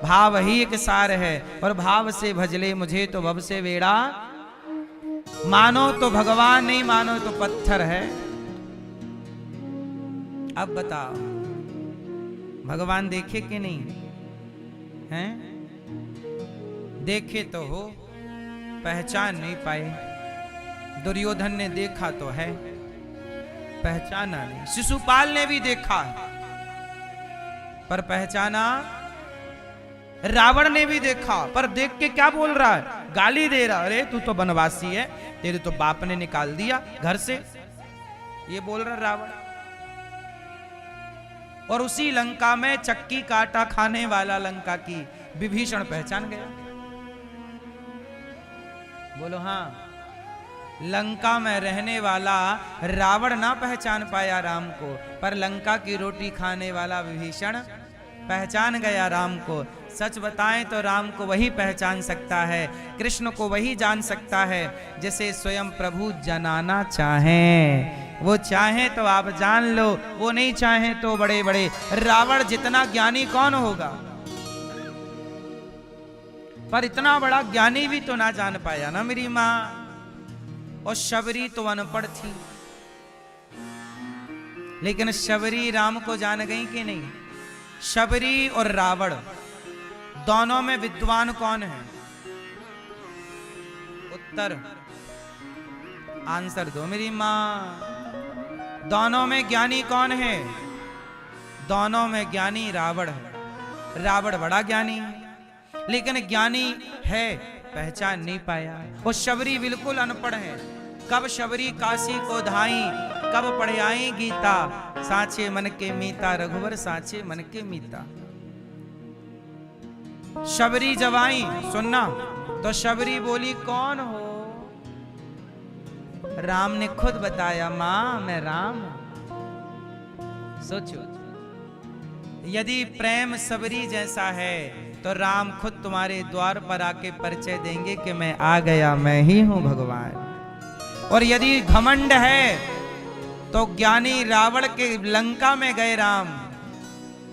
भाव ही एक सार है, और भाव से भजले मुझे तो भव से बेड़ा। मानो तो भगवान, नहीं मानो तो पत्थर है। अब बताओ, भगवान देखे कि नहीं हैं? देखे तो हो, पहचान नहीं पाए। दुर्योधन ने देखा तो है, पहचाना नहीं। शिशुपाल ने भी देखा पर पहचाना। रावण ने भी देखा पर देख के क्या बोल रहा है? गाली दे रहा, अरे तू तो वनवासी है, तेरे तो बाप ने निकाल दिया घर से, ये बोल रहा रावण। और उसी लंका में चक्की काटा खाने वाला लंका की विभीषण पहचान गया। बोलो हाँ। लंका में रहने वाला रावण ना पहचान पाया राम को, पर लंका की रोटी खाने वाला विभीषण पहचान गया राम को। सच बताएं तो राम को वही पहचान सकता है, कृष्ण को वही जान सकता है जिसे स्वयं प्रभु जनाना चाहें। वो चाहे तो आप जान लो, वो नहीं चाहे तो बड़े बड़े रावण जितना ज्ञानी कौन होगा? पर इतना बड़ा ज्ञानी भी तो ना जान पाया ना मेरी माँ। और शबरी तो अनपढ़ थी, लेकिन शबरी राम को जान गई कि नहीं? शबरी और रावण दोनों में विद्वान कौन है? उत्तर आंसर दो मेरी मां। दोनों में ज्ञानी कौन है? दोनों में ज्ञानी रावण है। रावण बड़ा ज्ञानी है, लेकिन ज्ञानी है पहचान नहीं पाया। वो शबरी बिल्कुल अनपढ़ है। कब शबरी काशी को धाई, कब पढ़ आई गीता। साचे मन के मीता रघुवर, साचे मन के मीता। शबरी जब आई सुनना तो शबरी बोली कौन हो? राम ने खुद बताया, मां मैं राम हूं। सोचो, यदि प्रेम शबरी जैसा है तो राम खुद तुम्हारे द्वार पर आके परिचय देंगे कि मैं आ गया, मैं ही हूं भगवान। और यदि घमंड है तो ज्ञानी रावण के लंका में गए राम,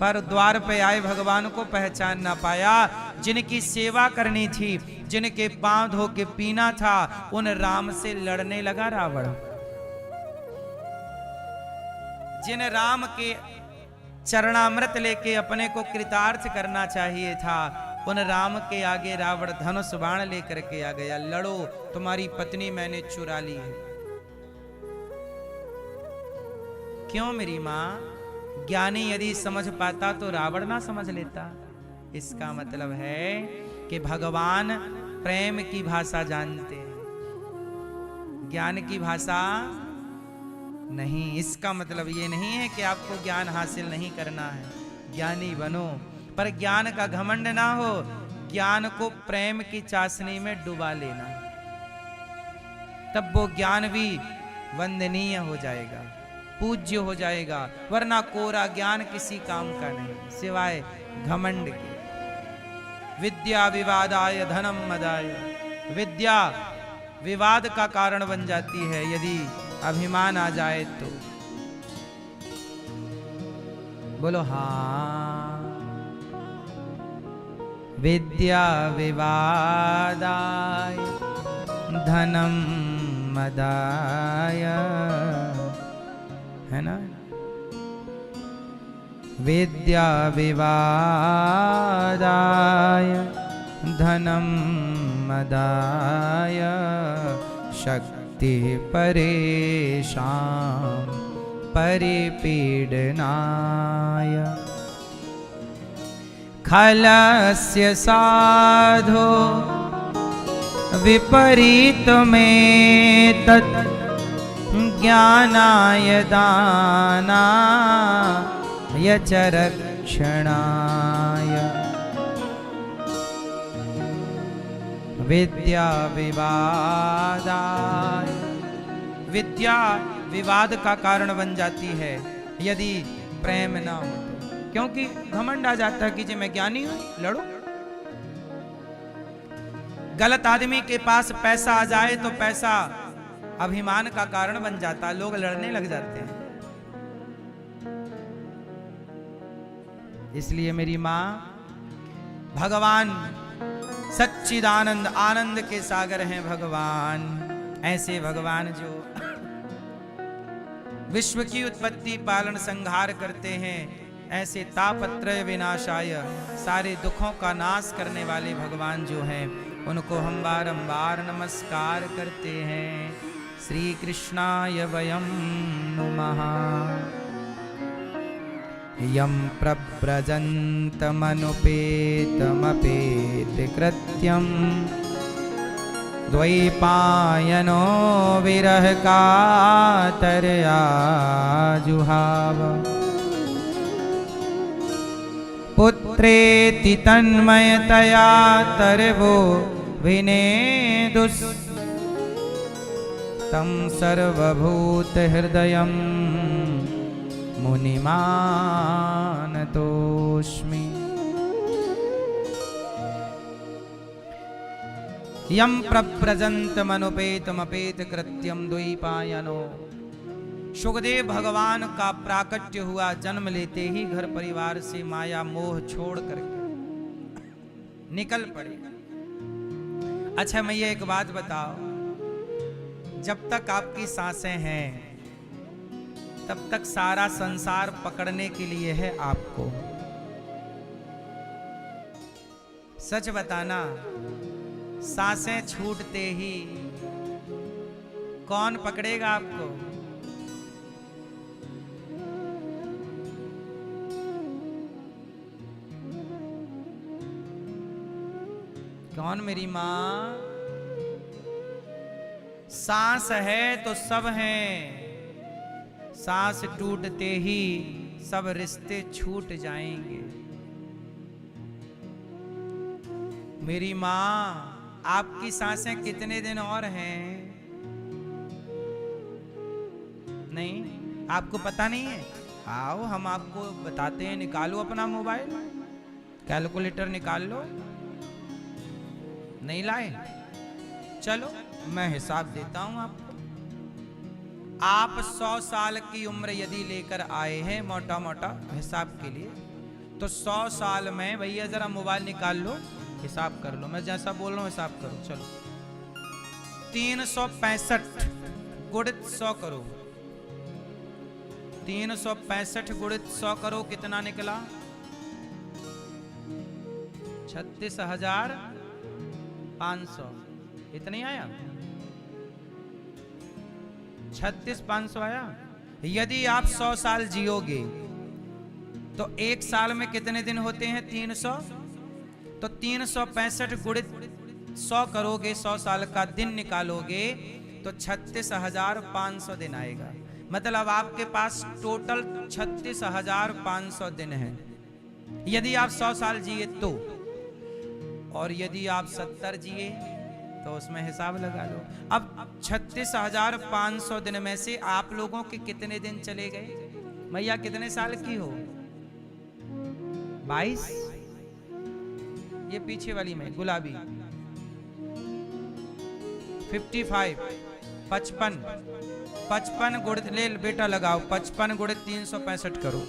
पर द्वार पे आए भगवान को पहचान ना पाया। जिनकी सेवा करनी थी, जिनके पांव धो के पीना था, उन राम से लड़ने लगा रावण। जिन राम के चरणामृत लेके अपने को कृतार्थ करना चाहिए था, उन राम के आगे रावण धनुष बाण लेकर के आ गया। लड़ो, तुम्हारी पत्नी मैंने चुरा ली है। क्यों मेरी मां? ज्ञानी यदि समझ पाता तो रावण ना समझ लेता। इसका मतलब है कि भगवान प्रेम की भाषा जानते हैं, ज्ञान की भाषा नहीं। इसका मतलब ये नहीं है कि आपको ज्ञान हासिल नहीं करना है, ज्ञानी बनो, पर ज्ञान का घमंड ना हो। ज्ञान को प्रेम की चाशनी में डुबा लेना, तब वो ज्ञान भी वंदनीय हो जाएगा, पूज्य हो जाएगा। वरना कोरा ज्ञान किसी काम का नहीं सिवाय घमंड के। विद्या विवादाय धनम मदाय। विद्या विवाद का कारण बन जाती है यदि अभिमान आ जाए तो। बोलो हाँ। विद्या विवादाय धनम मदाय, है ना? विद्या विवादाय धनम मदाय, शक्ति परेशान परिपीडनाय। खलस्य साधो विपरीत में तत् ज्ञानाय दानाय च रक्षणाय। विद्या विवादाय। विद्या विवाद का कारण बन जाती है यदि प्रेम ना हो तो, क्योंकि घमंड आ जाता है कि जी मैं ज्ञानी हूं, लड़ो। गलत आदमी के पास पैसा आ जाए तो पैसा अभिमान का कारण बन जाता, लोग लड़ने लग जाते हैं। इसलिए मेरी मां, भगवान सच्चिदानंद आनंद के सागर हैं भगवान। ऐसे भगवान जो विश्व की उत्पत्ति पालन संहार करते हैं, ऐसे तापत्रय विनाशाय सारे दुखों का नाश करने वाले भगवान जो हैं, उनको हम बारंबार नमस्कार करते हैं। श्री कृष्णाय वयं नुमः। यं प्रव्रजन्तमनुपेतमपेतकृत्यं द्वैपायनो विरह कातरया जुहाव। पुत्रेति तन्मयतया तरवो विनेदुस् तं सर्वभूतहृदयं मुनिमानतोऽस्मि। यं प्रव्रजन्तमनुपेतमपेतकृत्यं द्वैपायनो। सुखदेव भगवान का प्राकट्य हुआ, जन्म लेते ही घर परिवार से माया मोह छोड़ करके निकल पड़े। अच्छा मैया एक बात बताओ, जब तक आपकी सांसें हैं तब तक सारा संसार पकड़ने के लिए है आपको। सच बताना, सांसें छूटते ही कौन पकड़ेगा आपको? कौन? मेरी मां। सांस है तो सब हैं, सांस टूटते ही सब रिश्ते छूट जाएंगे। मेरी मां, आपकी सांसें कितने दिन और हैं? नहीं, आपको पता नहीं है? आओ हम आपको बताते हैं। निकालो अपना मोबाइल, कैलकुलेटर निकाल लो। नहीं लाए? चलो मैं हिसाब देता हूं आपको। आप 100 साल की उम्र यदि लेकर आए हैं, मोटा मोटा हिसाब के लिए, तो 100 साल में भैया जरा मोबाइल निकाल लो, हिसाब कर लो। मैं जैसा बोल रहा हूं हिसाब करो। चलो 365 गुणित 100 करो। 365 गुणित 100 करो, कितना निकला? 36,500। इतना ही आया? 36,500 आया। यदि आप 100 साल जियोगे तो एक साल में कितने दिन होते हैं? 300। तो 365 गुणित 100 करोगे, 100 साल का दिन निकालोगे तो 36,500 दिन आएगा। मतलब आपके पास टोटल 36,500 दिन है यदि आप 100 साल जिए तो। और यदि आप 70 जिए तो उसमें हिसाब लगा लो। अब 36,500 दिन में से आप लोगों के कितने दिन चले गए? मैया कितने साल की हो? 22। ये पीछे वाली में गुलाबी 55। 55 गुणित ले बेटा लगाओ। 55 गुणित 365 करो।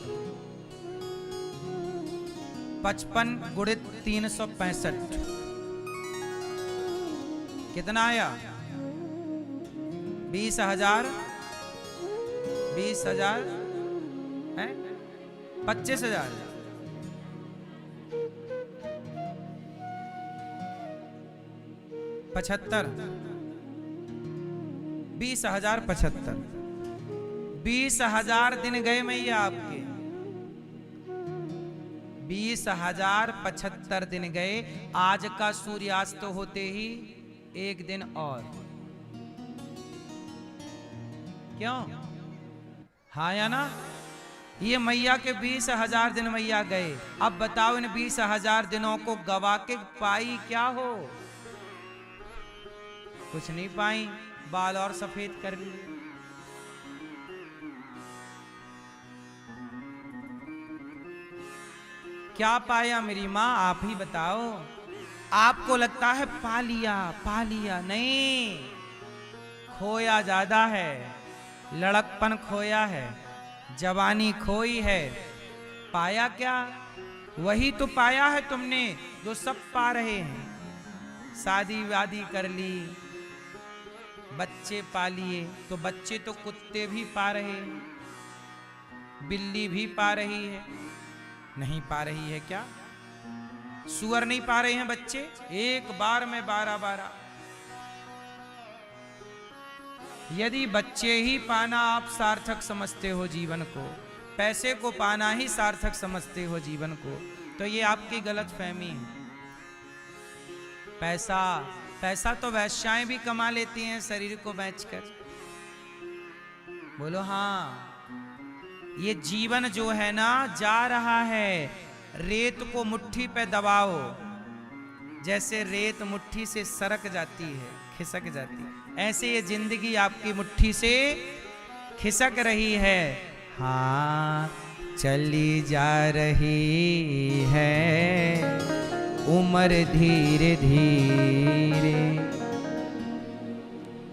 55 गुणित 365 कितना आया? 20,000। 20,000 है? 25,000। 75। 20,075। 20,000 दिन गए मैया आपके। 20,075 दिन गए। आज का सूर्यास्त होते ही एक दिन और। क्यों? हाँ या ना? ये मैया के 20,000 दिन मैया गए। अब बताओ इन 20,000 दिनों को गवा के पाई क्या हो? कुछ नहीं पाई, बाल और सफेद कर लिए। क्या पाया मेरी माँ? आप ही बताओ। आपको लगता है पा लिया पा लिया, नहीं, खोया ज्यादा है। लड़कपन खोया है, जवानी खोई है। पाया क्या? वही तो पाया है तुमने जो सब पा रहे हैं। शादी वादी कर ली, बच्चे पा लिए, तो बच्चे तो कुत्ते भी पा रहे हैं, बिल्ली भी पा रही है, नहीं पा रही है क्या? सुअर नहीं पा रहे हैं बच्चे, एक बार में 12-12। यदि बच्चे ही पाना आप सार्थक समझते हो जीवन को, पैसे को पाना ही सार्थक समझते हो जीवन को, तो ये आपकी गलत फहमी है। पैसा तो वैश्याएं भी कमा लेती हैं शरीर को बेचकर। बोलो हाँ। ये जीवन जो है ना जा रहा है, रेत को मुट्ठी पे दबाओ, जैसे रेत मुट्ठी से सरक जाती है, खिसक जाती है, ऐसे ये जिंदगी आपकी मुट्ठी से खिसक रही है। हाँ, चली जा रही है उम्र धीरे धीरे,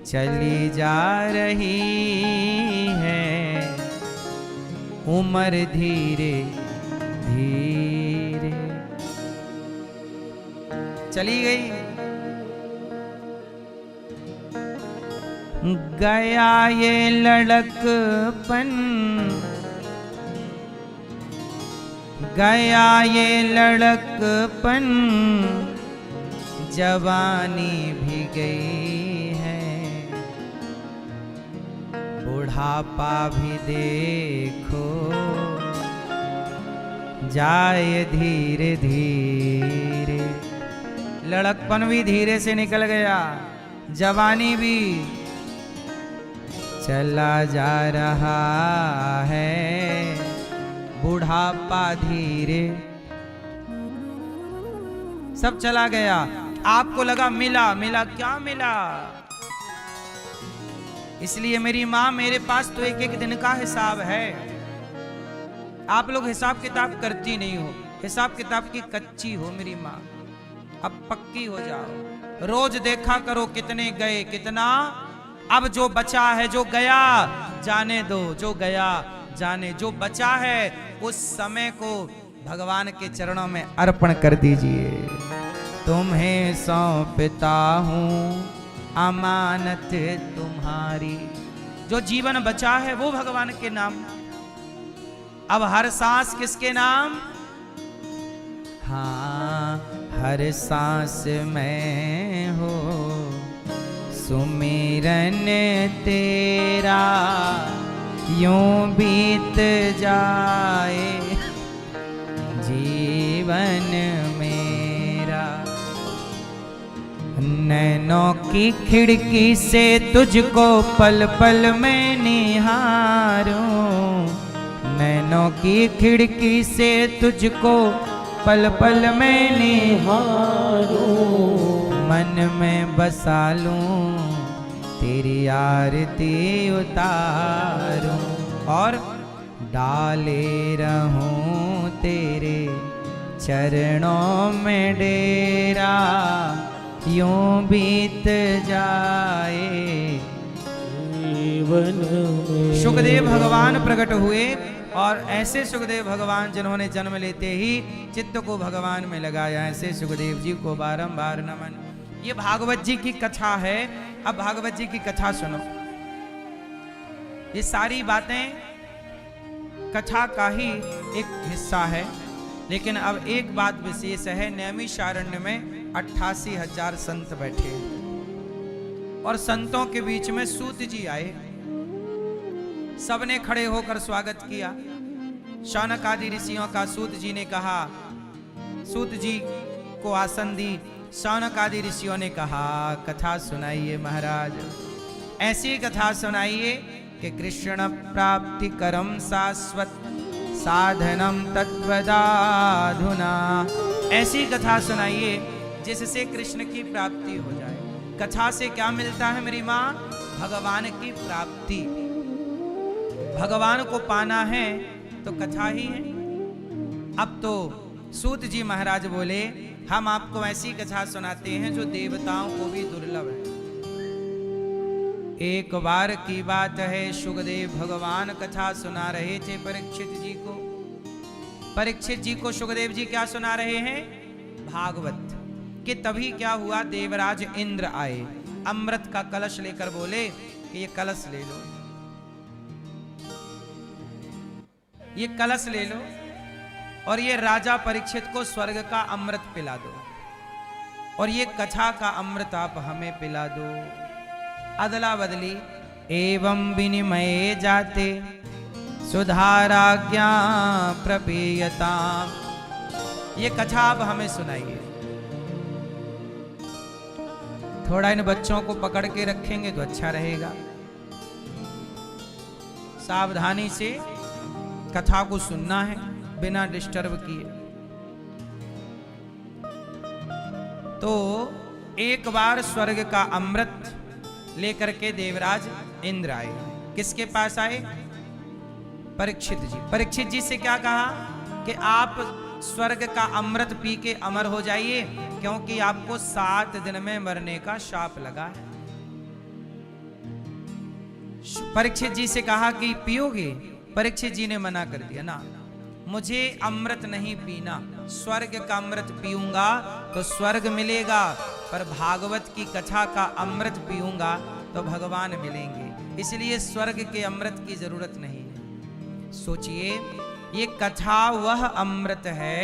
चली जा रही है उम्र धीरे धीरे, चली गई। गया ये लड़कपन, गया ये लड़कपन, जवानी भी गई है, बुढ़ापा भी देखो जाए धीरे धीरे। लड़कपन भी धीरे से निकल गया, जवानी भी चला जा रहा है, बुढ़ापा धीरे, सब चला गया। आपको लगा मिला, मिला क्या मिला? इसलिए मेरी माँ, मेरे पास तो एक एक दिन का हिसाब है। आप लोग हिसाब किताब करती नहीं हो, हिसाब किताब की कच्ची हो मेरी माँ, अब पक्की हो जाओ। रोज देखा करो कितने गए कितना, अब जो बचा है, जो गया जाने दो, जो गया जाने, जो बचा है उस समय को भगवान के चरणों में अर्पण कर दीजिए। तुम्हें सौंपता हूँ अमानत तुम्हारी, जो जीवन बचा है वो भगवान के नाम। अब हर सांस किसके नाम? हाँ, हर सांस में हो सुमिरन तेरा, यूं बीत जाए जीवन मेरा। नैनों की खिड़की से तुझको पल पल में निहारूं, नैनों की खिड़की से तुझको पल पल में निहारूं, मन में बसा लूं तेरी आरती उतारूं, और डाले रहूं तेरे चरणों में डेरा, यूं बीत जाए जीवन में। सुखदेव भगवान प्रकट हुए, और ऐसे सुखदेव भगवान जिन्होंने जन्म लेते ही चित्त को भगवान में लगाया, ऐसे सुखदेव जी को बारंबार नमन। ये भागवत जी की कथा है। अब भागवत जी की कथा सुनो। ये सारी बातें कथा का ही एक हिस्सा है, लेकिन अब एक बात विशेष है। नैमिषारण्य में 88,000 संत बैठे, और संतों के बीच में सूत जी आए। सबने खड़े होकर स्वागत किया। शौनक आदि ऋषियों का सूत जी ने कहा, सूत जी को आसन दी। शौनक आदि ऋषियों ने कहा, कथा सुनाइए महाराज, ऐसी कथा सुनाइए कि कृष्ण प्राप्ति करम शाश्वत साधनम तत्वदाधुना। ऐसी कथा सुनाइए जिससे कृष्ण की प्राप्ति हो जाए। कथा से क्या मिलता है मेरी माँ? भगवान की प्राप्ति। भगवान को पाना है तो कथा ही है। अब तो सूत जी महाराज बोले, हम आपको ऐसी कथा सुनाते हैं जो देवताओं को भी दुर्लभ है। एक बार की बात है, सुखदेव भगवान कथा सुना रहे थे परीक्षित जी को। परीक्षित जी को सुखदेव जी क्या सुना रहे हैं? भागवत। कि तभी क्या हुआ, देवराज इंद्र आए, अमृत का कलश लेकर बोले कि ये कलश ले लो, ये कलश ले लो, और ये राजा परीक्षित को स्वर्ग का अमृत पिला दो, और ये कछा का अमृत आप हमें पिला दो। अदला बदली एवं विनिमय जाते सुधाराज्ञा प्रपेयता। ये कथा आप हमें सुनाइए। थोड़ा इन बच्चों को पकड़ के रखेंगे तो अच्छा रहेगा। सावधानी से कथा को सुनना है बिना डिस्टर्ब किए। तो एक बार स्वर्ग का अमृत लेकर के देवराज इंद्र आए। किसके पास आए? परीक्षित जी। परीक्षित जी से क्या कहा कि आप स्वर्ग का अमृत पी के अमर हो जाइए, क्योंकि आपको 7 दिन में मरने का शाप लगा है। परीक्षित जी से कहा कि पियोगे? परीक्षित जी ने मना कर दिया, ना, मुझे अमृत नहीं पीना, स्वर्ग का अमृत पीऊंगा तो स्वर्ग मिलेगा, पर भागवत की कथा का अमृत पीऊंगा तो भगवान मिलेंगे, इसलिए स्वर्ग के अमृत की जरूरत नहीं है। सोचिए, ये कथा वह अमृत है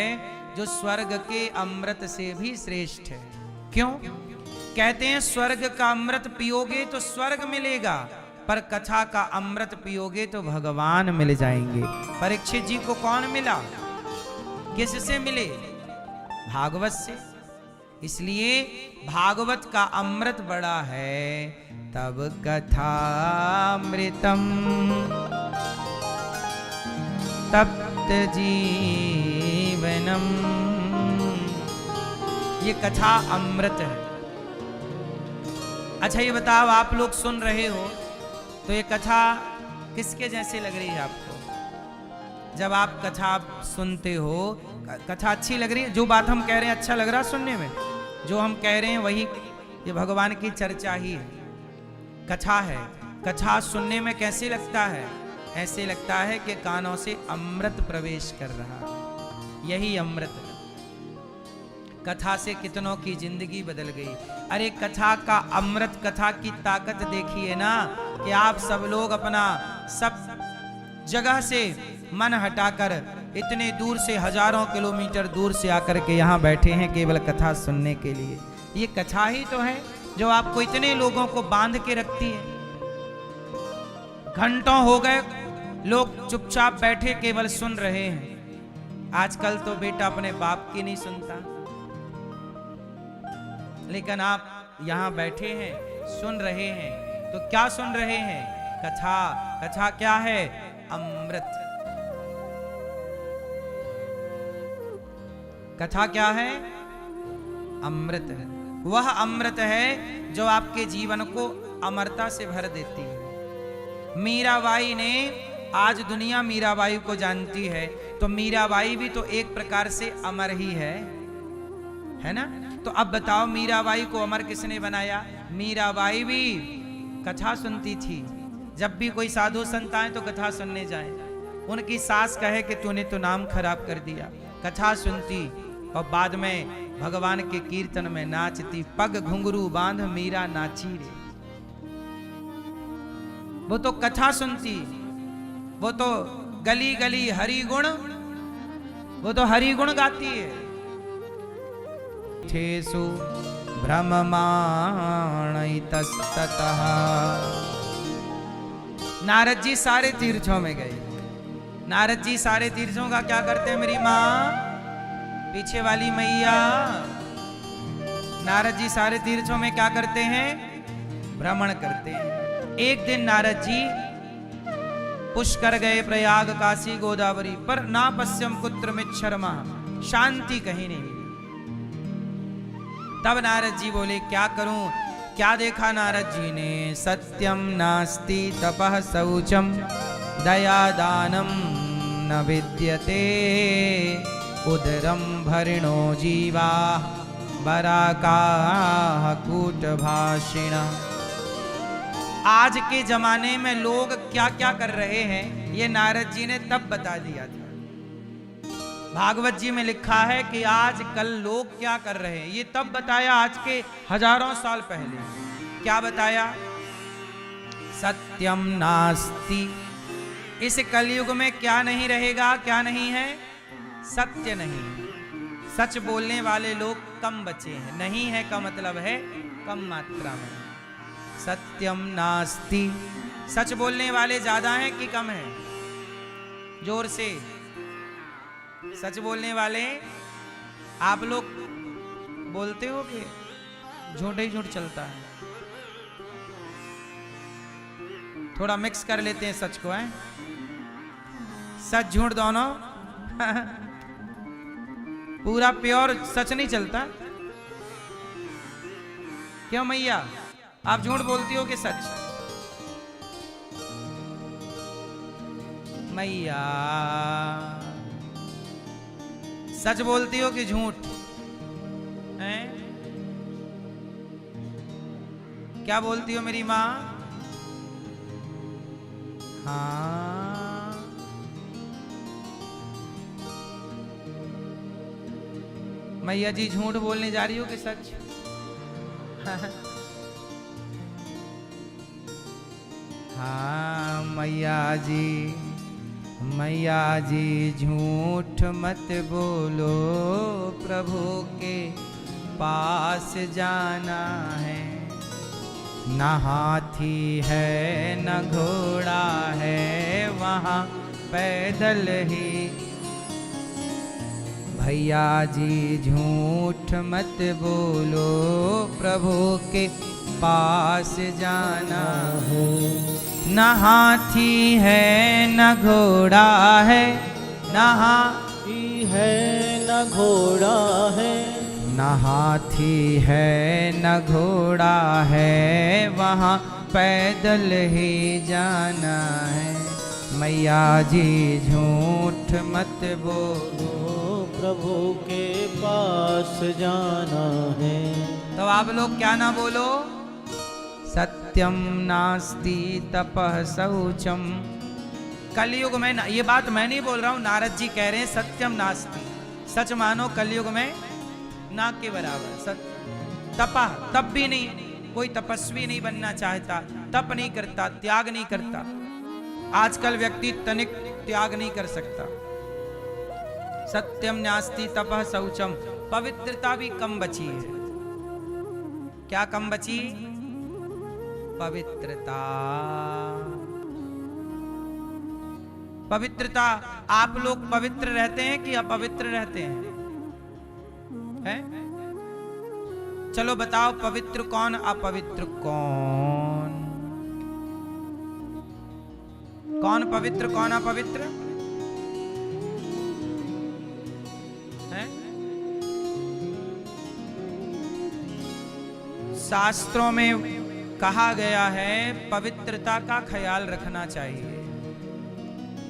जो स्वर्ग के अमृत से भी श्रेष्ठ है। क्यों? कहते हैं स्वर्ग का अमृत पियोगे तो स्वर्ग मिलेगा, पर कथा का अमृत पियोगे तो भगवान मिल जाएंगे। परीक्षित जी को कौन मिला? किससे मिले? भागवत से। इसलिए भागवत का अमृत बड़ा है। तब कथामृतम तप्त जीवनम। ये कथा अमृत है। अच्छा ये बताओ, आप लोग सुन रहे हो तो ये कथा किसके जैसे लग रही है आपको? जब आप कथा सुनते हो, कथा अच्छी लग रही है? जो बात हम कह रहे हैं अच्छा लग रहा है सुनने में? जो हम कह रहे हैं वही, ये भगवान की चर्चा ही है, कथा है। कथा सुनने में कैसे लगता है? ऐसे लगता है कि कानों से अमृत प्रवेश कर रहा है। यही अमृत है। कथा से कितनों की जिंदगी बदल गई। अरे कथा का अमृत, कथा की ताकत देखिए ना, कि आप सब लोग अपना सब जगह से मन हटाकर इतने दूर से, हजारों किलोमीटर दूर से आकर के यहाँ बैठे हैं केवल कथा सुनने के लिए। ये कथा ही तो है जो आपको इतने लोगों को बांध के रखती है। घंटों हो गए लोग चुपचाप बैठे केवल सुन रहे हैं। आजकल तो बेटा अपने बाप की नहीं सुनता, लेकिन आप यहां बैठे हैं, सुन रहे हैं, तो क्या सुन रहे हैं? कथा। कथा क्या है? अमृत। कथा क्या है? अमृत है। वह अमृत है जो आपके जीवन को अमरता से भर देती है। मीराबाई ने, आज दुनिया मीराबाई को जानती है, तो मीराबाई भी तो एक प्रकार से अमर ही है ना? तो अब बताओ, मीराबाई को अमर किसने बनाया? मीराबाई भी कथा सुनती थी। जब भी कोई साधु संत आए तो कथा सुनने जाए। उनकी सास कहे कि तूने तो नाम खराब कर दिया। कथा सुनती और बाद में भगवान के कीर्तन में नाचती। पग घुंघरू बांध मीरा नाची रे। वो तो कथा सुनती, वो तो गली गली हरि गुण, वो तो हरि गुण गाती है। थेसु भ्रममाणैतस्ततः। नारद जी सारे तीर्थों में गए। नारद जी सारे तीर्थों का क्या करते हैं मेरी माँ? पीछे वाली मैया। नारद जी सारे तीर्थों में क्या करते हैं? भ्रमण करते हैं। एक दिन नारद जी पुष्कर गए, प्रयाग, काशी, गोदावरी, पर ना पश्यम कुत्र मिच्छरमा, शांति कहीं नहीं। तब नारद जी बोले क्या करूं? क्या देखा नारद जी ने? सत्यम नास्ति तपः शौचम दया दानम न विद्यते उदरम भरिणो जीवा बराकाः कूटभाषिण। आज के जमाने में लोग क्या क्या कर रहे हैं, ये नारद जी ने तब बता दिया था। भागवत जी में लिखा है कि आज कल लोग क्या कर रहे हैं, ये तब बताया आज के हजारों साल पहले। क्या बताया? सत्यम नास्ति, इस कलयुग में क्या नहीं रहेगा, क्या नहीं है? सत्य नहीं। सच बोलने वाले लोग कम बचे हैं। नहीं है का मतलब है कम मात्रा में। सत्यम नास्ति, सच बोलने वाले ज्यादा हैं कि कम हैं? जोर से। सच बोलने वाले आप लोग बोलते हो कि झूठ ही झूठ चलता है? थोड़ा मिक्स कर लेते हैं सच को, है सच झूठ दोनों पूरा प्योर सच नहीं चलता। क्यों मैया, आप झूठ बोलती हो कि सच? मैया सच बोलती हो कि झूठ? हैं? क्या बोलती हो मेरी माँ? हाँ, मैया जी झूठ बोलने जा रही हो कि सच? हाँ मैया जी झूठ मत बोलो, प्रभु के पास जाना है। न हाथी है न घोड़ा है, वहाँ पैदल ही। भैया जी झूठ मत बोलो, प्रभु के पास जाना है। न हाथी है न घोड़ा है, न हाथी है न घोड़ा है, न हाथी है न घोड़ा है, वहाँ पैदल ही जाना है। मैया जी झूठ मत बोलो, प्रभु के पास जाना है। तो आप लोग क्या ना बोलो? सत्यम नास्ति तपः शौचम। कलयुग में ये बात मैं नहीं बोल रहा हूं, नारद जी कह रहे हैं सत्यम नास्ति, सच मानो कलयुग में ना के बराबर। तपः, तप भी नहीं, कोई तपस्वी नहीं बनना चाहता, तप नहीं करता, त्याग नहीं करता। आजकल व्यक्ति तनिक त्याग नहीं कर सकता। सत्यम नास्ति तपः शौचम, पवित्रता भी कम बची है। क्या कम बची? पवित्रता। पवित्रता। आप लोग पवित्र रहते हैं कि अपवित्र रहते हैं? हैं? चलो बताओ, पवित्र कौन, अपवित्र कौन? कौन पवित्र कौन अपवित्र है? शास्त्रों में कहा गया है पवित्रता का ख्याल रखना चाहिए।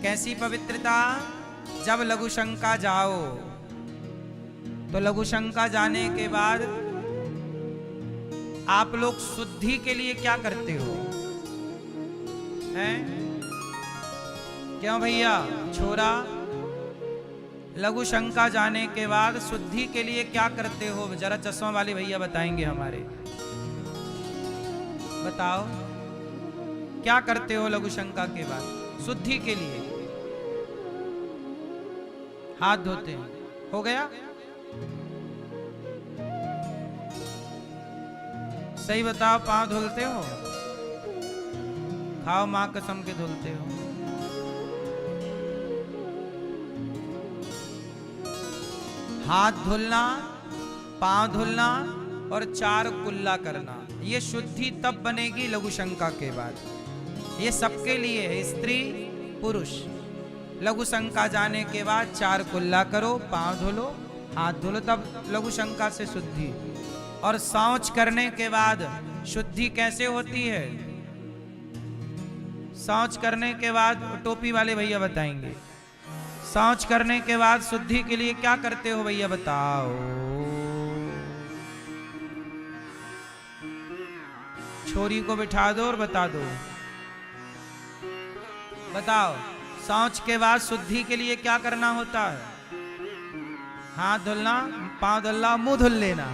कैसी पवित्रता? जब लघु शंका जाओ तो लघु शंका जाने के बाद आप लोग शुद्धि के लिए क्या करते हो? हैं? क्यों भैया छोरा, लघु शंका जाने के बाद शुद्धि के लिए क्या करते हो? जरा चश्मा वाले भैया बताएंगे हमारे। बताओ क्या करते हो लघु शंका के बाद शुद्धि के लिए? हाथ धोते हैं। हो गया? सही बताओ, पांव धुलते हो? खाओ मां कसम के धुलते हो? हाथ धुलना, पांव धुलना और 4 कुल्ला करना, ये शुद्धि तब बनेगी लघु शंका के बाद। ये सबके लिए है, स्त्री पुरुष। लघु शंका जाने के बाद 4 कुल्ला करो, पांव धुलो, हाथ धुलो, तब लघु शंका से शुद्धि। और शौच करने के बाद शुद्धि कैसे होती है? शौच करने के बाद टोपी वाले भैया बताएंगे। शौच करने के बाद शुद्धि के लिए क्या करते हो भैया बताओ? छोरी को बिठा दो और बता दो। बताओ, शौच के बाद शुद्धि के लिए क्या करना होता है? हाथ धुलना, पांव धुलना, मुंह धुल लेना।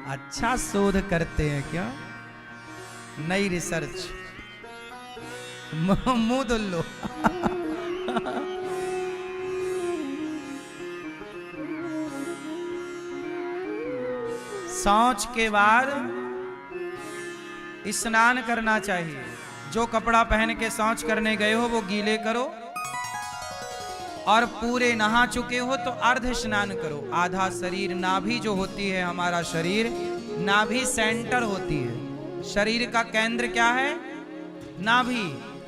अच्छा शोध करते हैं क्या, नई रिसर्च। मुंह धुल लो। शौच के बाद स्नान करना चाहिए। जो कपड़ा पहन के शौच करने गए हो वो गीले करो, और पूरे नहा चुके हो तो अर्ध स्नान करो। आधा शरीर, नाभि जो होती है हमारा शरीर, नाभि सेंटर होती है। शरीर का केंद्र क्या है? नाभि।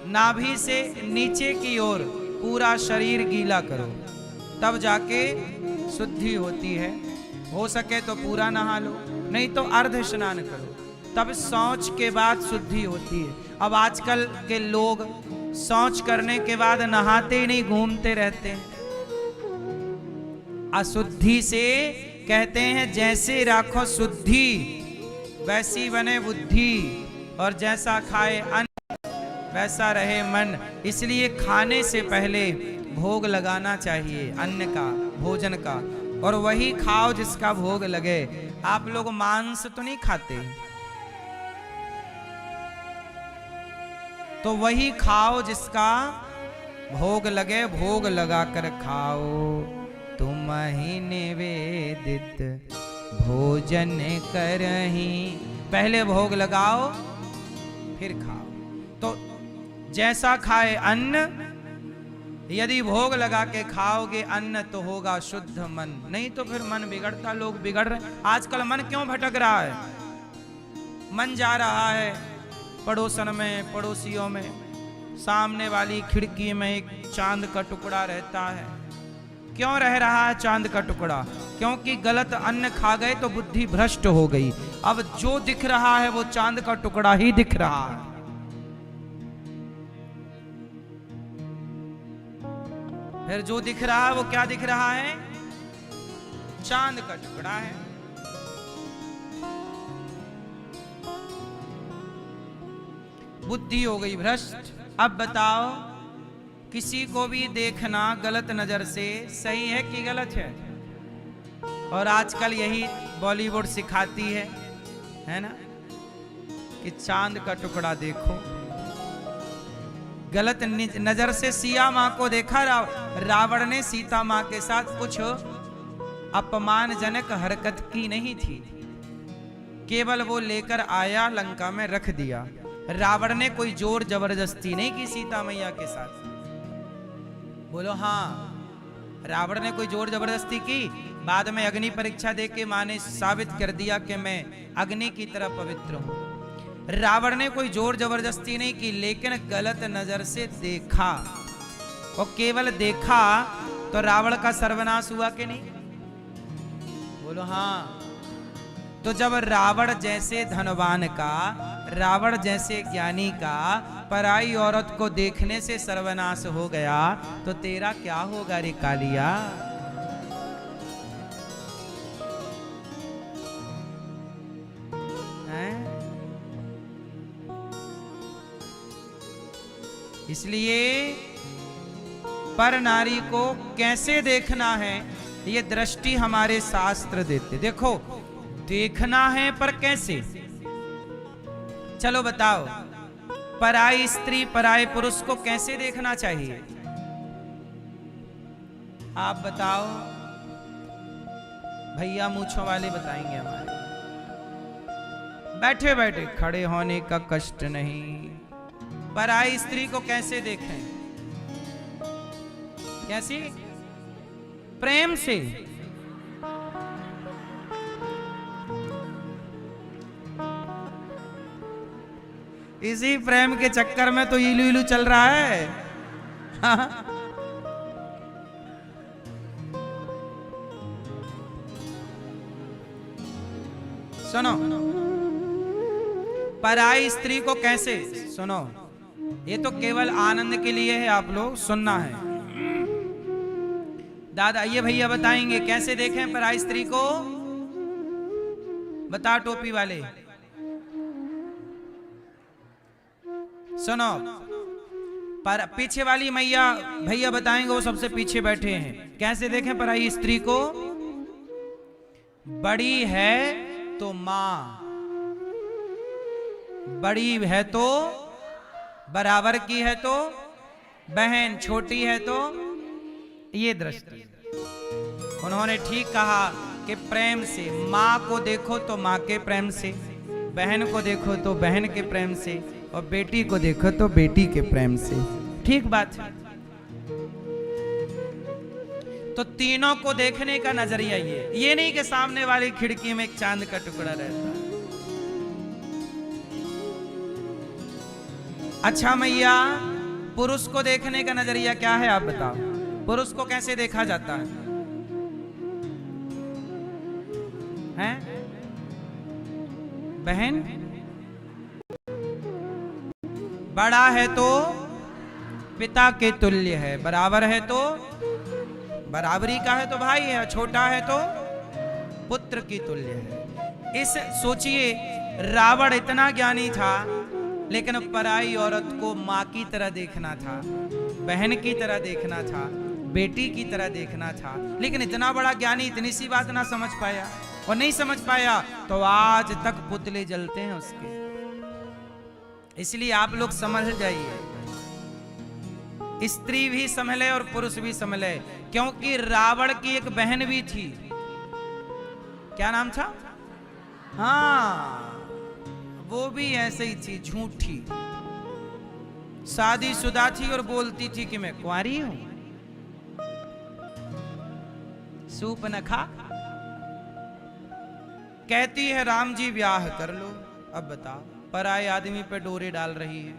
नाभि से नीचे की ओर पूरा शरीर गीला करो, तब जाके शुद्धि होती है। हो सके तो पूरा नहा लो, नहीं तो अर्ध स्नान करो, तब शौच के बाद शुद्धि होती है। अब आजकल के लोग शौच करने के बाद नहाते ही नहीं, घूमते रहते हैं। अशुद्धि से कहते हैं जैसे राखो शुद्धि वैसी बने बुद्धि, और जैसा खाए अन्न वैसा रहे मन। इसलिए खाने से पहले भोग लगाना चाहिए अन्न का, भोजन का, और वही खाओ जिसका भोग लगे। आप लोग मांस तो नहीं खाते, तो वही खाओ जिसका भोग लगे। भोग लगाकर खाओ तुम ही निवेदित भोजन करही। पहले भोग लगाओ फिर खाओ। तो जैसा खाए अन्न, यदि भोग लगा के खाओगे अन्न तो होगा शुद्ध मन, नहीं तो फिर मन बिगड़ता। लोग बिगड़ रहे आजकल। मन क्यों भटक रहा है? मन जा रहा है पड़ोसन में, पड़ोसियों में, सामने वाली खिड़की में एक चांद का टुकड़ा रहता है। क्यों रह रहा है चांद का टुकड़ा? क्योंकि गलत अन्न खा गए तो बुद्धि भ्रष्ट हो गई। अब जो दिख रहा है वो चांद का टुकड़ा ही दिख रहा है। फिर जो दिख रहा है वो क्या दिख रहा है? चांद का टुकड़ा है। बुद्धि हो गई भ्रष्ट। अब बताओ, किसी को भी देखना गलत नजर से सही है कि गलत है? और आजकल यही बॉलीवुड सिखाती है ना, कि चांद का टुकड़ा देखो। गलत नजर से सिया मां को देखा। रावण ने सीता मां के साथ कुछ अपमानजनक हरकत की नहीं थी, केवल वो लेकर आया, लंका में रख दिया। रावण ने कोई जोर जबरदस्ती नहीं की सीता मैया के साथ। बोलो हाँ, रावण ने कोई जोर जबरदस्ती की? बाद में अग्नि परीक्षा दे के मां ने साबित कर दिया कि मैं अग्नि की तरह पवित्र हूं। रावण ने कोई जोर जबरदस्ती नहीं की, लेकिन गलत नजर से देखा, और केवल देखा तो रावण का सर्वनाश हुआ कि नहीं? बोलो हाँ। तो जब रावण जैसे धनवान का, रावण जैसे ज्ञानी का पराई औरत को देखने से सर्वनाश हो गया, तो तेरा क्या होगा रे कालिया? इसलिए पर नारी को कैसे देखना है, ये दृष्टि हमारे शास्त्र देते। देखो, देखना है पर कैसे? चलो बताओ, पराई स्त्री पराई पुरुष को कैसे देखना चाहिए? आप बताओ, भैया मूंछों वाले बताएंगे हमारे। बैठे बैठे, खड़े होने का कष्ट नहीं। पराई स्त्री को कैसे देखें? कैसी? प्रेम से। इसी प्रेम के चक्कर में तो इलू इलू चल रहा है। सुनो, पराई स्त्री को कैसे? सुनो, ये तो केवल आनंद के लिए है, आप लोग सुनना है। दादा ये भैया बताएंगे कैसे देखें पराई स्त्री को। बता टोपी वाले, सुनो। पर पीछे वाली मैया भैया बताएंगे, वो सबसे पीछे बैठे हैं। कैसे देखें पराई स्त्री को? बड़ी है तो मां, बड़ी है तो बराबर की है तो बहन, छोटी है तो, ये दृष्टि। उन्होंने ठीक कहा कि प्रेम से मां को देखो तो मां के प्रेम से, बहन को देखो तो बहन के प्रेम से, और बेटी को देखो तो बेटी के प्रेम से। ठीक बात है। तो तीनों को देखने का नजरिया ये नहीं कि सामने वाली खिड़की में एक चांद का टुकड़ा रहता है। अच्छा मैया, पुरुष को देखने का नजरिया क्या है आप बताओ? पुरुष को कैसे देखा जाता है? हैं? बहन बड़ा है तो पिता के तुल्य है, बराबर है तो बराबरी का है तो भाई है, छोटा है तो पुत्र की तुल्य है। इस सोचिए, रावण इतना ज्ञानी था लेकिन पराई औरत को मां की तरह देखना था, बहन की तरह देखना था, बेटी की तरह देखना था, लेकिन इतना बड़ा ज्ञानी इतनी सी बात ना समझ पाया। और नहीं समझ पाया तो आज तक पुतले जलते हैं उसके। इसलिए आप लोग समझ जाइए, स्त्री भी संभले और पुरुष भी संभले, क्योंकि रावण की एक बहन भी थी। क्या नाम था? हाँ, वो भी ऐसे ही थी, झूठी, शादीशुदा थी और बोलती थी कि मैं कुंवारी हूं। सूप न खा, कहती है राम जी ब्याह कर लो। अब बताओ, पराये आदमी पे डोरे डाल रही है।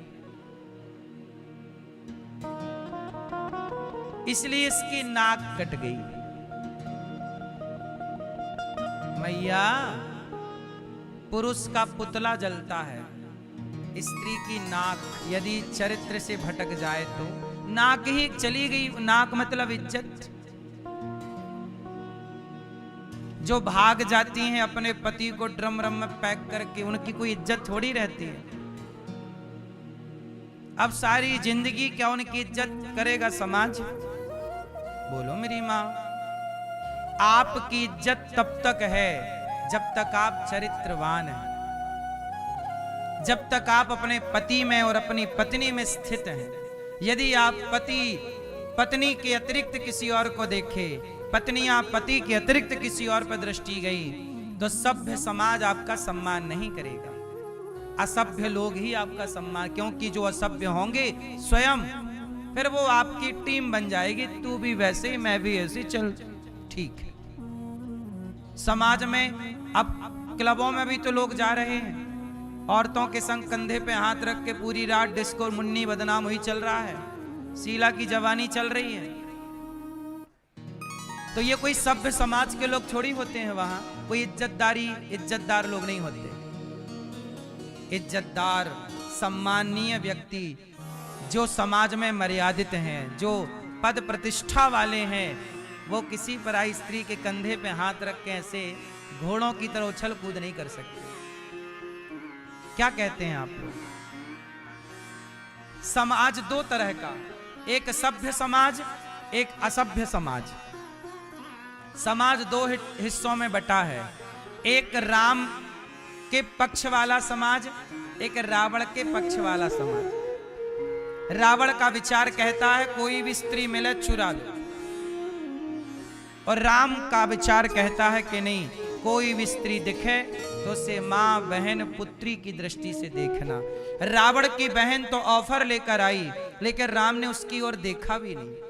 इसलिए इसकी नाक कट गई। मैया, पुरुष का पुतला जलता है, स्त्री की नाक यदि चरित्र से भटक जाए तो नाक ही चली गई। नाक मतलब इज्जत। जो भाग जाती हैं अपने पति को ड्रम में पैक करके, उनकी कोई इज्जत थोड़ी रहती है। अब सारी जिंदगी क्या उनकी इज्जत करेगा समाज? बोलो मेरी माँ। आपकी इज्जत तब तक है जब तक आप चरित्रवान हैं, जब तक आप अपने पति में और अपनी पत्नी में स्थित हैं। यदि आप पति पत्नी के अतिरिक्त किसी और को देखे, पत्नियां पति के अतिरिक्त किसी और पर दृष्टि गई, तो सभ्य समाज आपका सम्मान नहीं करेगा। असभ्य लोग ही आपका सम्मान, क्योंकि जो असभ्य होंगे स्वयं, फिर वो आपकी टीम बन जाएगी। तू भी वैसे, मैं भी ऐसे, चल ठीक है। समाज में अब क्लबों में भी तो लोग जा रहे हैं, औरतों के संग कंधे पे हाथ रख के पूरी रात डिस्को मुन्नी बदनाम हुई चल रहा है, शीला की जवानी चल रही है। तो ये कोई सभ्य समाज के लोग थोड़ी होते हैं। वहां कोई इज्जतदार लोग नहीं होते। इज्जतदार सम्माननीय व्यक्ति जो समाज में मर्यादित हैं, जो पद प्रतिष्ठा वाले हैं, वो किसी पराई स्त्री के कंधे पे हाथ रख के ऐसे घोड़ों की तरह उछल कूद नहीं कर सकते। क्या कहते हैं आप लोग? समाज दो तरह का, एक सभ्य समाज, एक असभ्य समाज। समाज दो हिस्सों में बटा है, एक राम के पक्ष वाला समाज, एक रावण के पक्ष वाला समाज। रावण का विचार कहता है कोई भी स्त्री मिले चुरा लो, और राम का विचार कहता है कि नहीं, कोई भी स्त्री दिखे तो उसे मां, बहन, पुत्री की दृष्टि से देखना। रावण की बहन तो ऑफर लेकर आई, लेकिन राम ने उसकी ओर देखा भी नहीं।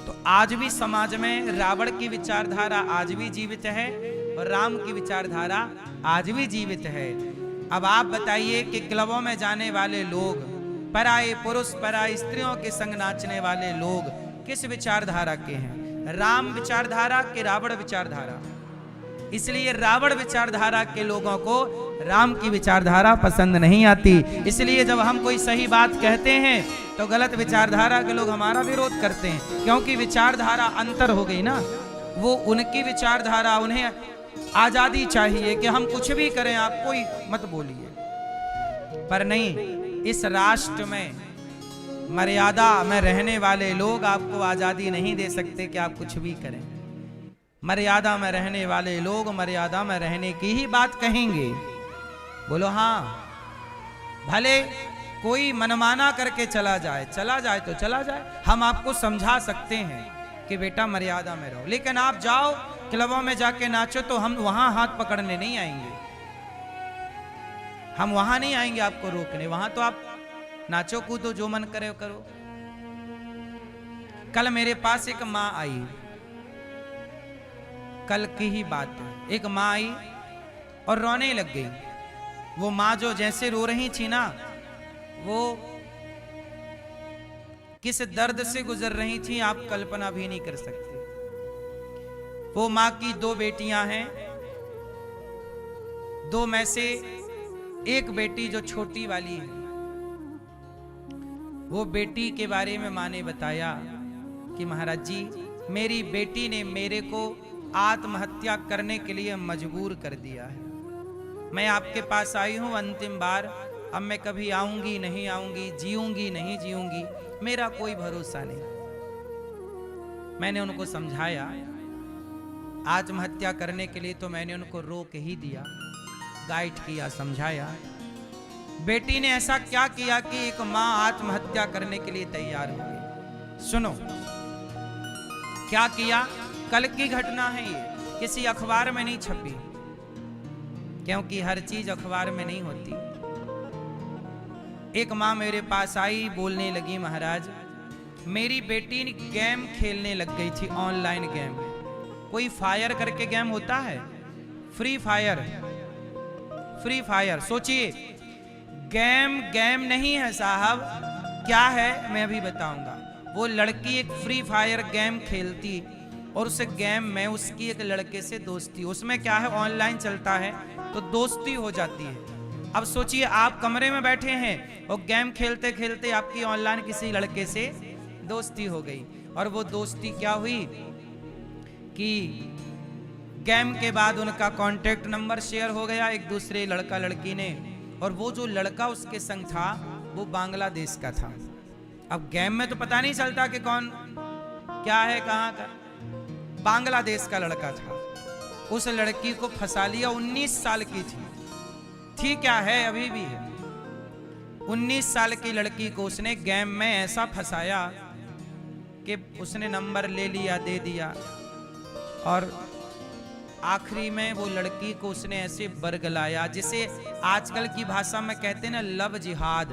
तो आज भी समाज में रावण की विचारधारा आज भी जीवित है और राम की विचारधारा आज भी जीवित है। अब आप बताइए कि क्लबों में जाने वाले लोग, पराये पुरुष, पराई स्त्रियों के संग नाचने वाले लोग किस विचारधारा के हैं? राम विचारधारा के रावण विचारधारा? इसलिए रावण विचारधारा के लोगों को राम की विचारधारा पसंद नहीं आती। इसलिए जब हम कोई सही बात कहते हैं तो गलत विचारधारा के लोग हमारा विरोध करते हैं, क्योंकि विचारधारा अंतर हो गई ना। वो उनकी विचारधारा, उन्हें आजादी चाहिए कि हम कुछ भी करें, आप कोई मत बोलिए। पर नहीं, इस राष्ट्र में मर्यादा में रहने वाले लोग आपको आजादी नहीं दे सकते कि आप कुछ भी करें। मर्यादा में रहने वाले लोग मर्यादा में रहने की ही बात कहेंगे। बोलो हाँ। भले कोई मनमाना करके चला जाए तो चला जाए, हम आपको समझा सकते हैं कि बेटा मर्यादा में रहो। लेकिन आप जाओ क्लबों में जाके नाचो तो हम वहां हाथ पकड़ने नहीं आएंगे, हम वहां नहीं आएंगे आपको रोकने। वहां तो आप नाचो कूदो, जो मन करे करो। कल मेरे पास एक माँ आई, कल की ही बात है। एक माँ आई और रोने लग गई। वो माँ जो जैसे रो रही थी ना, वो किस दर्द से गुजर रही थी आप कल्पना भी नहीं कर सकते। वो माँ की 2 बेटियां हैं, 2 में से एक बेटी जो छोटी वाली है, वो बेटी के बारे में माँ ने बताया कि महाराज जी मेरी बेटी ने मेरे को आत्महत्या करने के लिए मजबूर कर दिया है। मैं आपके पास आई हूं अंतिम बार, अब मैं कभी आऊंगी नहीं आऊंगी, जीऊंगी नहीं जीऊंगी, मेरा कोई भरोसा नहीं। मैंने उनको समझाया आत्महत्या करने के लिए, तो मैंने उनको रोक ही दिया, गाइड किया, समझाया। बेटी ने ऐसा क्या किया कि एक मां आत्महत्या करने के लिए तैयार हो गई। सुनो क्या किया। कल की घटना है ये, किसी अखबार में नहीं छपी, क्योंकि हर चीज अखबार में नहीं होती। एक माँ मेरे पास आई, बोलने लगी महाराज मेरी बेटी गेम खेलने लग गई थी, ऑनलाइन गेम। कोई फायर करके गेम होता है, फ्री फायर। फ्री फायर सोचिए, गेम नहीं है साहब, क्या है मैं अभी बताऊंगा। वो लड़की एक फ्री फायर गेम खेलती और उस गेम में उसकी एक लड़के से दोस्ती, उसमें क्या है ऑनलाइन चलता है तो दोस्ती हो जाती है। अब सोचिए आप कमरे में बैठे हैं और गेम खेलते खेलते आपकी ऑनलाइन किसी लड़के से दोस्ती हो गई। और वो दोस्ती क्या हुई कि गेम के बाद उनका कांटेक्ट नंबर शेयर हो गया एक दूसरे लड़का लड़की ने। और वो जो लड़का उसके संग था वो बांग्लादेश का था। अब गेम में तो पता नहीं चलता कि कौन क्या है कहाँ का, बांग्लादेश का लड़का था। उस लड़की को फंसा लिया, 19 साल की थी क्या है अभी भी है। 19 साल की लड़की को उसने गेम में ऐसा फंसाया कि उसने नंबर ले लिया, दे दिया, और आखिरी में वो लड़की को उसने ऐसे बरगलाया जिसे आजकल की भाषा में कहते हैं ना लव जिहाद।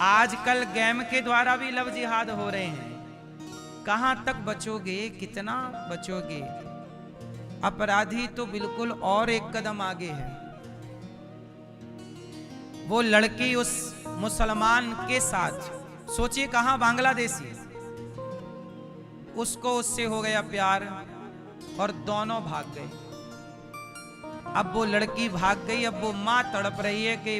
आजकल गेम के द्वारा भी लव जिहाद हो रहे हैं। कहां तक बचोगे, कितना बचोगे। अपराधी तो बिल्कुल और एक कदम आगे है। वो लड़की उस मुसलमान के साथ, सोचिए कहां, बांग्लादेशी, उसको उससे हो गया प्यार और दोनों भाग गए। अब वो लड़की भाग गई, अब वो मां तड़प रही है कि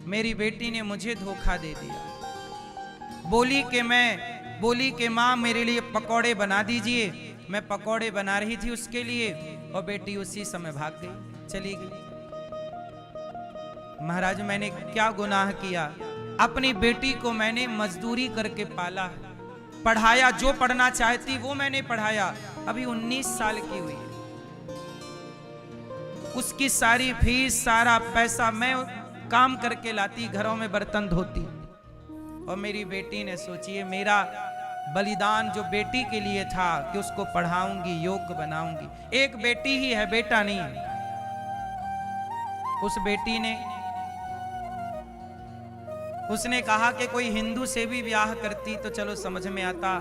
मेरी बेटी ने मुझे धोखा दे दिया। बोली कि मां मेरे लिए पकौड़े बना दीजिए। मैं पकौड़े बना रही थी उसके लिए और बेटी उसी समय भाग गई, चली गई। महाराज मैंने क्या गुनाह किया, अपनी बेटी को मैंने मजदूरी करके पाला, पढ़ाया, जो पढ़ना चाहती वो मैंने पढ़ाया। अभी 19 साल की हुई है, उसकी सारी फीस सारा पैसा मैं काम करके लाती, घरों में बर्तन धोती। और मेरी बेटी ने, सोचिए मेरा बलिदान जो बेटी के लिए था कि उसको पढ़ाऊंगी, योग्य बनाऊंगी। एक बेटी ही है, बेटा नहीं है। उस बेटी ने, उसने कहा कि कोई हिंदू से भी ब्याह करती तो चलो समझ में आता,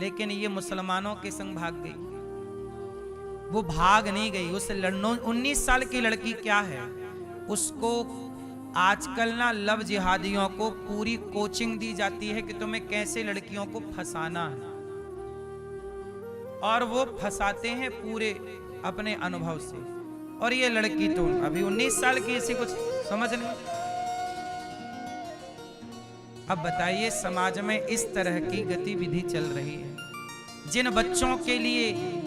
लेकिन ये मुसलमानों के संग भाग गई। वो भाग नहीं गई। उस 19 साल की लड़की क्या है, उसको आजकल ना लव जिहादियों को पूरी कोचिंग दी जाती है कि तुम्हें कैसे लड़कियों को फंसाना है, और वो फंसाते हैं पूरे अपने अनुभव से। और ये लड़की तो अभी 19 साल की, इसे कुछ समझ नहीं। अब बताइए समाज में इस तरह की गतिविधि चल रही है। जिन बच्चों के लिए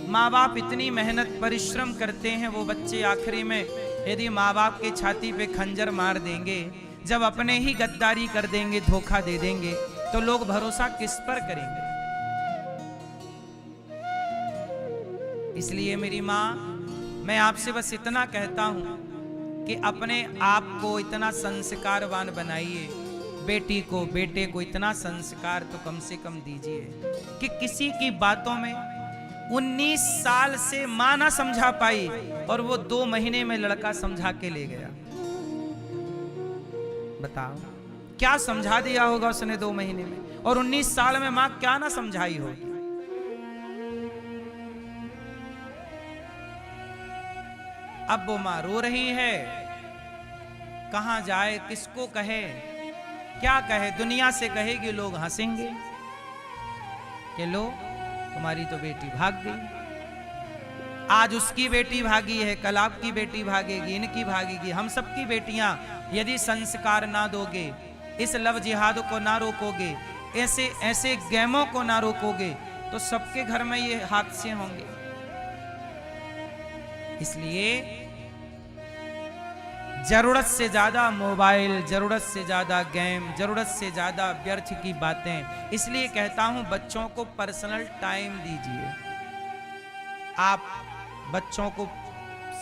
माँ बाप इतनी मेहनत परिश्रम करते हैं, वो बच्चे आखिरी में यदि माँ बाप के छाती पे खंजर मार देंगे, जब अपने ही गद्दारी कर देंगे, धोखा दे देंगे, तो लोग भरोसा किस पर करेंगे? इसलिए मेरी माँ, मैं आपसे बस इतना कहता हूं कि अपने आप को इतना संस्कारवान बनाइए, बेटी को, बेटे को इतना संस्कार तो कम से कम दीजिए कि किसी की बातों में 19 साल से मां ना समझा पाई और वो 2 महीने में लड़का समझा के ले गया। बताओ क्या समझा दिया होगा उसने 2 महीने में, और 19 साल में मां क्या ना समझाई होगी। अब वो मां रो रही है, कहां जाए, किसको कहे, क्या कहे? दुनिया से कहेगी, लोग हंसेंगे कि लो तुम्हारी तो बेटी भाग गई। आज उसकी बेटी भागी है, कल आपकी बेटी भागेगी, इनकी भागेगी, हम सबकी बेटियां। यदि संस्कार ना दोगे, इस लव जिहाद को ना रोकोगे, ऐसे ऐसे गेमों को ना रोकोगे, तो सबके घर में ये हादसे होंगे। इसलिए जरूरत से ज्यादा मोबाइल, जरूरत से ज्यादा गेम, जरूरत से ज्यादा व्यर्थ की बातें। इसलिए कहता हूं बच्चों को पर्सनल टाइम दीजिए, आप बच्चों को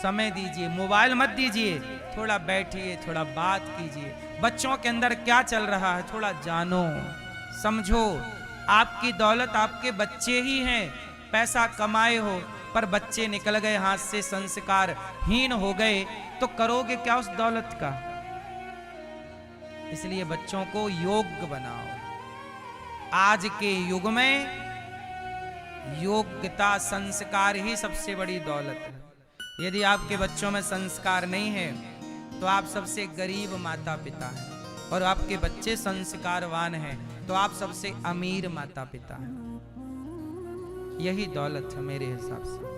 समय दीजिए, मोबाइल मत दीजिए, थोड़ा बैठिए, थोड़ा बात कीजिए, बच्चों के अंदर क्या चल रहा है थोड़ा जानो, समझो। आपकी दौलत आपके बच्चे ही हैं। पैसा कमाए हो पर बच्चे निकल गए हाथ से, संस्कारहीन हो गए, तो करोगे क्या उस दौलत का? इसलिए बच्चों को योग्य बनाओ। आज के युग में योग्यता, संस्कार ही सबसे बड़ी दौलत है। यदि आपके बच्चों में संस्कार नहीं है तो आप सबसे गरीब माता पिता हैं, और आपके बच्चे संस्कारवान हैं तो आप सबसे अमीर माता पिता हैं। यही दौलत है मेरे हिसाब से।